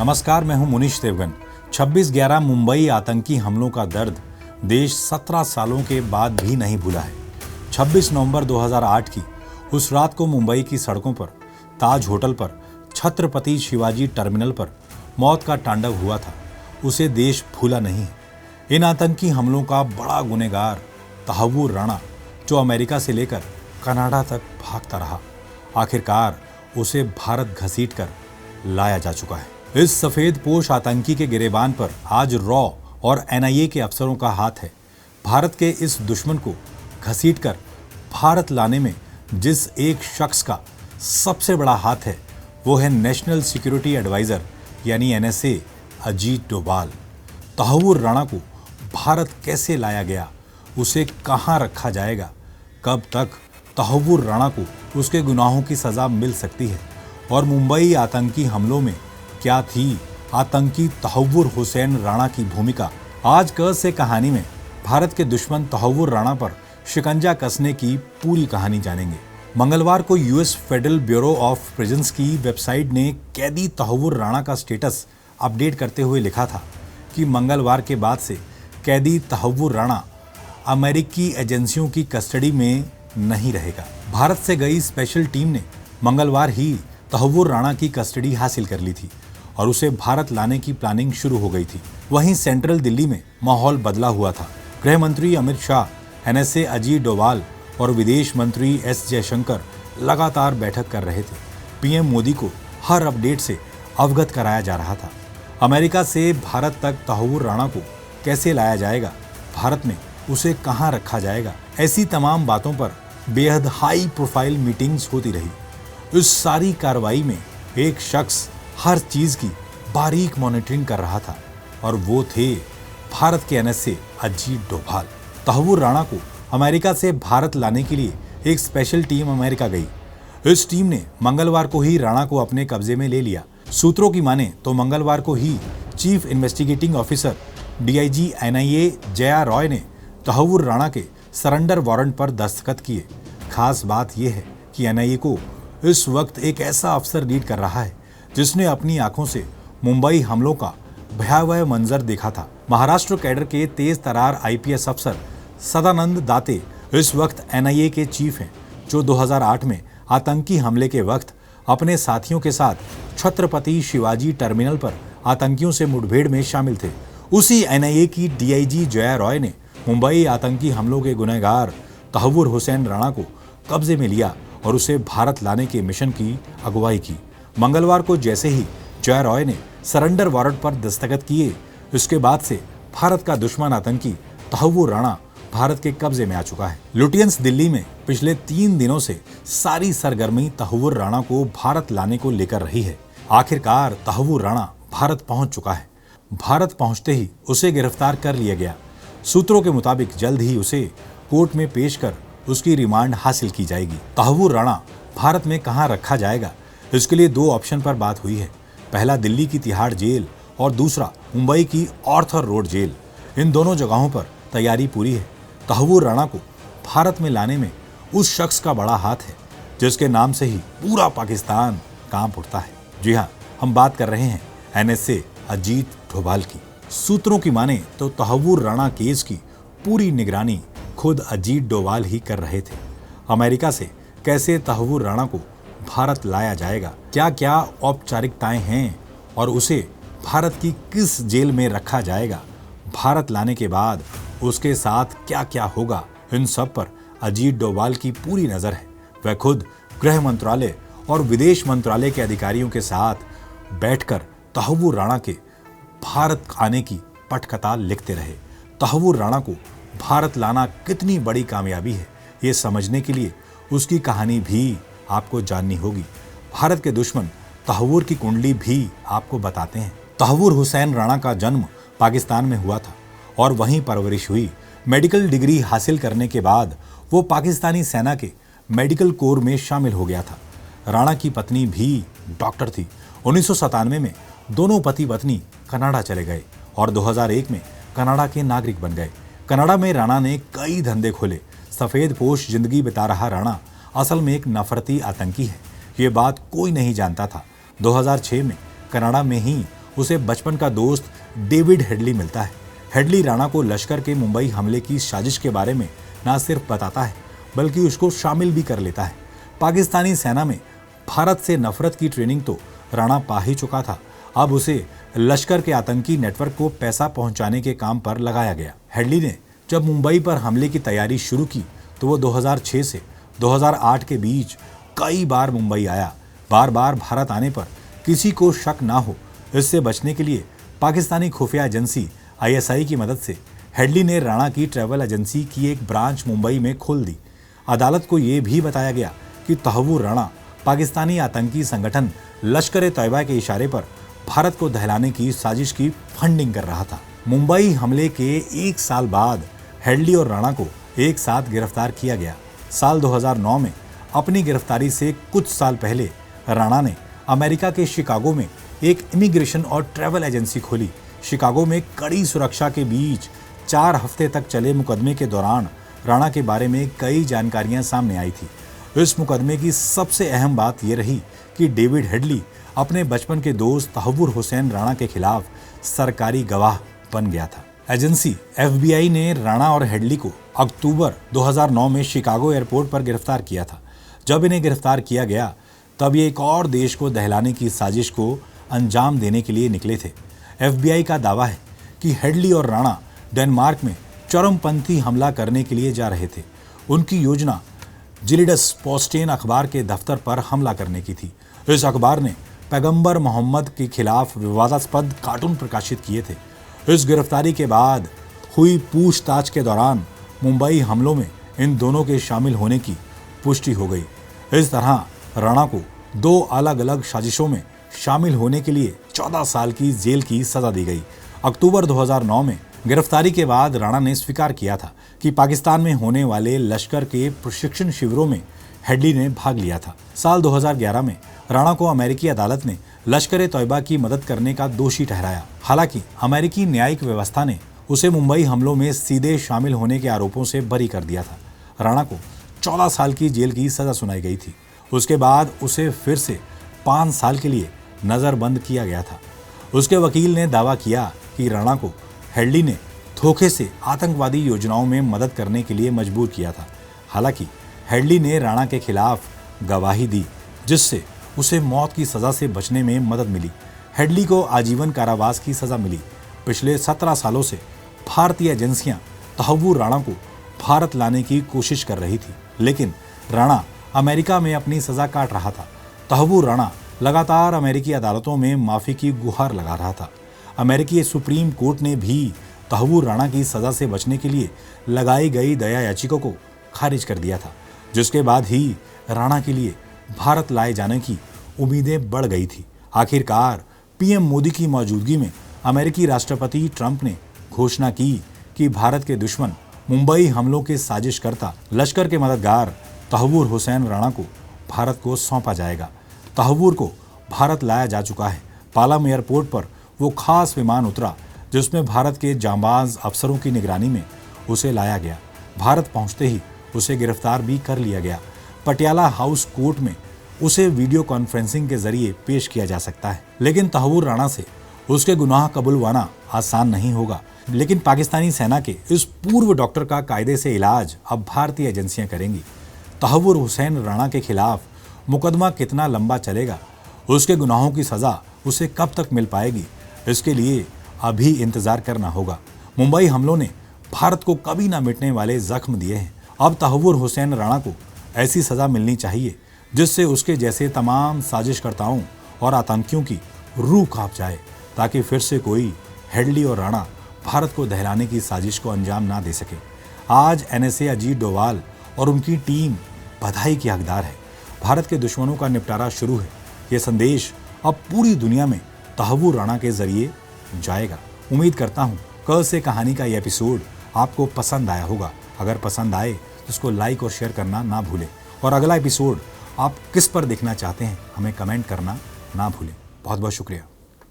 नमस्कार, मैं हूं मुनीश देवगन। 26/11 मुंबई आतंकी हमलों का दर्द देश 17 सालों के बाद भी नहीं भूला है। 26 नवंबर 2008 की उस रात को मुंबई की सड़कों पर, ताज होटल पर, छत्रपति शिवाजी टर्मिनल पर मौत का तांडव हुआ था। उसे देश भूला नहीं है। इन आतंकी हमलों का बड़ा गुनहगार तहव्वुर राणा, जो अमेरिका से लेकर कनाडा तक भागता रहा, आखिरकार उसे भारत घसीट कर लाया जा चुका है। इस सफेद पोश आतंकी के गिरेबान पर आज रॉ और एनआईए के अफसरों का हाथ है। भारत के इस दुश्मन को घसीटकर भारत लाने में जिस एक शख्स का सबसे बड़ा हाथ है, वो है नेशनल सिक्योरिटी एडवाइजर यानी एनएसए अजीत डोभाल। तहव्वुर राणा को भारत कैसे लाया गया, उसे कहां रखा जाएगा, कब तक तहव्वुर राणा को उसके गुनाहों की सजा मिल सकती है, और मुंबई आतंकी हमलों में क्या थी आतंकी तहव्वुर हुसैन राणा की भूमिका। आज क से कहानी में भारत के दुश्मन तहव्वुर राणा पर शिकंजा कसने की पूरी कहानी जानेंगे। मंगलवार को US federal bureau of prisons की वेबसाइट ने कैदी तहव्वुर राणा का स्टेटस अपडेट करते हुए लिखा था कि मंगलवार के बाद से कैदी तहव्वुर राणा अमेरिकी एजेंसियों की कस्टडी में नहीं रहेगा। भारत से गई स्पेशल टीम ने मंगलवार ही तहव्वुर राणा की कस्टडी हासिल कर ली थी और उसे भारत लाने की प्लानिंग शुरू हो गई थी। वहीं सेंट्रल दिल्ली में माहौल बदला हुआ था। गृह मंत्री अमित शाह, एनएसए अजीत डोभाल और विदेश मंत्री एस जयशंकर लगातार बैठक कर रहे थे। पीएम मोदी को हर अपडेट से अवगत कराया जा रहा था। अमेरिका से भारत तक तहव्वुर राणा को कैसे लाया जाएगा, भारत में उसे कहां रखा जाएगा, ऐसी तमाम बातों पर बेहद हाई प्रोफाइल मीटिंग्स होती रही। इस सारी कार्रवाई में एक शख्स हर चीज की बारीक मॉनिटरिंग कर रहा था, और वो थे भारत के एनएसए अजीत डोभाल। तहव्वुर राणा को अमेरिका से भारत लाने के लिए एक स्पेशल टीम अमेरिका गई। इस टीम ने मंगलवार को ही राणा को अपने कब्जे में ले लिया। सूत्रों की माने तो मंगलवार को ही chief investigating officer DIG NIA Jaya Roy ने तहव्वुर राणा के सरेंडर वारंट पर दस्तखत किए। खास बात यह है कि एनआईए को इस वक्त एक ऐसा अफसर लीड कर रहा है जिसने अपनी आंखों से मुंबई हमलों का भयावह मंजर देखा था। महाराष्ट्र कैडर के तेज तरार आईपीएस अफसर सदानंद दाते इस वक्त एनआईए के चीफ हैं, जो 2008 में आतंकी हमले के वक्त अपने साथियों के साथ छत्रपति शिवाजी टर्मिनल पर आतंकियों से मुठभेड़ में शामिल थे। उसी एनआईए की डीआईजी जया रॉय ने मुंबई आतंकी हमलों के गुनहगार तहव्वुर हुसैन राणा को कब्जे में लिया और उसे भारत लाने के मिशन की अगुवाई की। मंगलवार को जैसे ही जया रॉय ने सरेंडर वारंट पर दस्तखत किए, उसके बाद से भारत का दुश्मन आतंकी तहव्वुर राणा भारत के कब्जे में आ चुका है। लुटियंस दिल्ली में पिछले 3 दिनों से सारी सरगर्मी तहव्वुर राणा को भारत लाने को लेकर रही है। आखिरकार तहव्वुर राणा भारत पहुंच चुका है। भारत पहुंचते ही उसे गिरफ्तार कर लिया गया। सूत्रों के मुताबिक जल्द ही उसे कोर्ट में पेश कर उसकी रिमांड हासिल की जाएगी। तहव्वुर राणा भारत में कहां रखा जाएगा, इसके लिए 2 ऑप्शन पर बात हुई है। पहला दिल्ली की तिहाड़ जेल और दूसरा मुंबई की ऑर्थर रोड जेल। इन दोनों जगहों पर तैयारी पूरी है। तहव्वुर राणा को भारत में लाने में उस शख्स का बड़ा हाथ है जिसके नाम से ही पूरा पाकिस्तान कांप उठता है। जी हाँ, हम बात कर रहे हैं एनएसए अजीत डोभाल की। सूत्रों की माने तो तहव्वुर राणा केस की पूरी निगरानी खुद अजीत डोभाल ही कर रहे थे। अमेरिका से कैसे तहव्वुर राणा को भारत लाया जाएगा, क्या क्या औपचारिकताएं हैं और उसे भारत की किस जेल में रखा जाएगा, भारत लाने के बाद उसके साथ क्या क्या होगा, इन सब पर अजीत डोभाल की पूरी नजर है। वह खुद गृह मंत्रालय और विदेश मंत्रालय के अधिकारियों के साथ बैठकर तहव्वुर राणा के भारत आने की पटकथा लिखते रहे। तहव्वुर राणा को भारत लाना कितनी बड़ी कामयाबी है, ये समझने के लिए उसकी कहानी भी आपको जाननी होगी। भारत के दुश्मन तहव्वुर की कुंडली भी आपको बताते हैं। तहव्वुर हुसैन राणा का जन्म पाकिस्तान में हुआ था और वहीं परवरिश हुई। मेडिकल डिग्री हासिल करने के बाद वो पाकिस्तानी सेना के मेडिकल कोर में शामिल हो गया था। राणा की पत्नी भी डॉक्टर थी। 1997 में दोनों पति पत्नी कनाडा चले गए और 2001 में कनाडा के नागरिक बन गए। कनाडा में राणा ने कई धंधे खोले। सफेद पोश जिंदगी बिता रहा राणा असल में एक नफरती आतंकी है, ये बात कोई नहीं जानता था। 2006 में कनाडा में ही उसे बचपन का दोस्त डेविड हेडली मिलता है। हेडली राणा को लश्कर के मुंबई हमले की साजिश के बारे में न सिर्फ बताता है बल्कि उसको शामिल भी कर लेता है। पाकिस्तानी सेना में भारत से नफरत की ट्रेनिंग तो राणा पा ही चुका था, अब उसे लश्कर के आतंकी नेटवर्क को पैसा पहुंचाने के काम पर लगाया गया। हेडली ने जब मुंबई पर हमले की तैयारी शुरू की तो वो 2006 से 2008 के बीच कई बार मुंबई आया। बार बार भारत आने पर किसी को शक ना हो, इससे बचने के लिए पाकिस्तानी खुफिया एजेंसी ISI की मदद से हेडली ने राणा की ट्रैवल एजेंसी की एक ब्रांच मुंबई में खोल दी। अदालत को यह भी बताया गया कि तहव्वुर राणा पाकिस्तानी आतंकी संगठन लश्कर ए तैयबा के इशारे पर भारत को दहलाने की साजिश की फंडिंग कर रहा था। मुंबई हमले के एक साल बाद हेडली और राणा को एक साथ गिरफ्तार किया गया। साल 2009 में अपनी गिरफ्तारी से कुछ साल पहले राणा ने अमेरिका के शिकागो में एक इमिग्रेशन और ट्रैवल एजेंसी खोली। शिकागो में कड़ी सुरक्षा के बीच 4 हफ्ते तक चले मुकदमे के दौरान राणा के बारे में कई जानकारियां सामने आई थी। इस मुकदमे की सबसे अहम बात यह रही कि डेविड हेडली अपने बचपन के दोस्त तहव्वुर हुसैन राणा के खिलाफ सरकारी गवाह बन गया था। एजेंसी FBI ने राणा और हेडली को अक्टूबर 2009 में शिकागो एयरपोर्ट पर गिरफ्तार किया था। जब इन्हें गिरफ्तार किया गया तब ये एक और देश को दहलाने की साजिश को अंजाम देने के लिए निकले थे। FBI का दावा है कि हेडली और राणा डेनमार्क में चरमपंथी हमला करने के लिए जा रहे थे। उनकी योजना जिलिडस पोस्टेन अखबार के दफ्तर पर हमला करने की थी। इस अखबार ने पैगंबर मोहम्मद के खिलाफ विवादास्पद कार्टून प्रकाशित किए थे। इस गिरफ्तारी के बाद हुई पूछताछ के दौरान मुंबई हमलों में इन दोनों के शामिल होने की पुष्टि हो गई। इस तरह राणा को 2 अलग अलग साजिशों में शामिल होने के लिए 14 साल की जेल की सजा दी गई। अक्टूबर 2009 में गिरफ्तारी के बाद राणा ने स्वीकार किया था कि पाकिस्तान में होने वाले लश्कर के प्रशिक्षण शिविरों में हेडली ने भाग लिया था। साल 2011 में राणा को अमेरिकी अदालत ने लश्कर ए तैयबा की मदद करने का दोषी ठहराया। हालांकि अमेरिकी न्यायिक व्यवस्था ने उसे मुंबई हमलों में सीधे शामिल होने के आरोपों से बरी कर दिया था। राणा को 14 साल की जेल की सजा सुनाई गई थी। उसके बाद उसे फिर से 5 साल के लिए नजरबंद किया गया था। उसके वकील ने दावा किया कि राणा को हेडली ने धोखे से आतंकवादी योजनाओं में मदद करने के लिए मजबूर किया था। हालांकि हेडली ने राणा के खिलाफ गवाही दी, जिससे उसे मौत की सजा से बचने में मदद मिली। हेडली को आजीवन कारावास की सजा मिली। पिछले 17 सालों से भारतीय एजेंसियां तहव्वुर राणा को भारत लाने की कोशिश कर रही थी, लेकिन राणा अमेरिका में अपनी सजा काट रहा था। तहव्वुर राणा लगातार अमेरिकी अदालतों में माफी की गुहार लगा रहा था। अमेरिकी सुप्रीम कोर्ट ने भी तहव्वुर राणा की सजा से बचने के लिए लगाई गई दया याचिका को खारिज कर दिया था, जिसके बाद ही राणा के लिए भारत लाए जाने की उम्मीदें बढ़ गई थी। आखिरकार PM मोदी की मौजूदगी में अमेरिकी राष्ट्रपति ट्रंप ने घोषणा की कि भारत के दुश्मन मुंबई हमलों के साजिशकर्ता लश्कर के मददगार तहव्वुर हुसैन राणा को भारत को सौंपा जाएगा। तहव्वुर को भारत लाया जा चुका है। पालम एयरपोर्ट पर वो खास विमान उतरा जिसमें भारत के जांबाज अफसरों की निगरानी में उसे लाया गया। भारत पहुंचते ही उसे गिरफ्तार भी कर लिया गया। पटियाला हाउस कोर्ट में उसे वीडियो कॉन्फ्रेंसिंग के जरिए पेश किया जा सकता है। लेकिन तहव्वुर राणा से उसके गुनाह कबूलवाना आसान नहीं होगा। लेकिन पाकिस्तानी सेना के इस पूर्व डॉक्टर का कायदे से इलाज अब भारतीय एजेंसियां करेंगी। तहव्वुर हुसैन राणा के खिलाफ मुकदमा कितना लंबा चलेगा, उसके गुनाहों की सजा उसे कब तक मिल पाएगी, इसके लिए अभी इंतजार करना होगा। मुंबई हमलों ने भारत को कभी ना मिटने वाले जख्म दिए हैं। अब तहव्वुर हुसैन राणा को ऐसी सजा मिलनी चाहिए जिससे उसके जैसे तमाम साजिशकर्ताओं और आतंकियों की रूह कांप जाए, ताकि फिर से कोई हेडली और राणा भारत को दहलाने की साजिश को अंजाम ना दे सके। आज NSA अजीत डोवाल और उनकी टीम बधाई की हकदार है। भारत के दुश्मनों का निपटारा शुरू है। ये संदेश अब पूरी दुनिया में तहव्वुर राणा के जरिए जाएगा। उम्मीद करता हूँ कल से कहानी का ये एपिसोड आपको पसंद आया होगा। अगर पसंद आए तो इसको लाइक और शेयर करना ना भूलें। और अगला एपिसोड आप किस पर देखना चाहते हैं हमें कमेंट करना ना भूलें। बहुत बहुत शुक्रिया।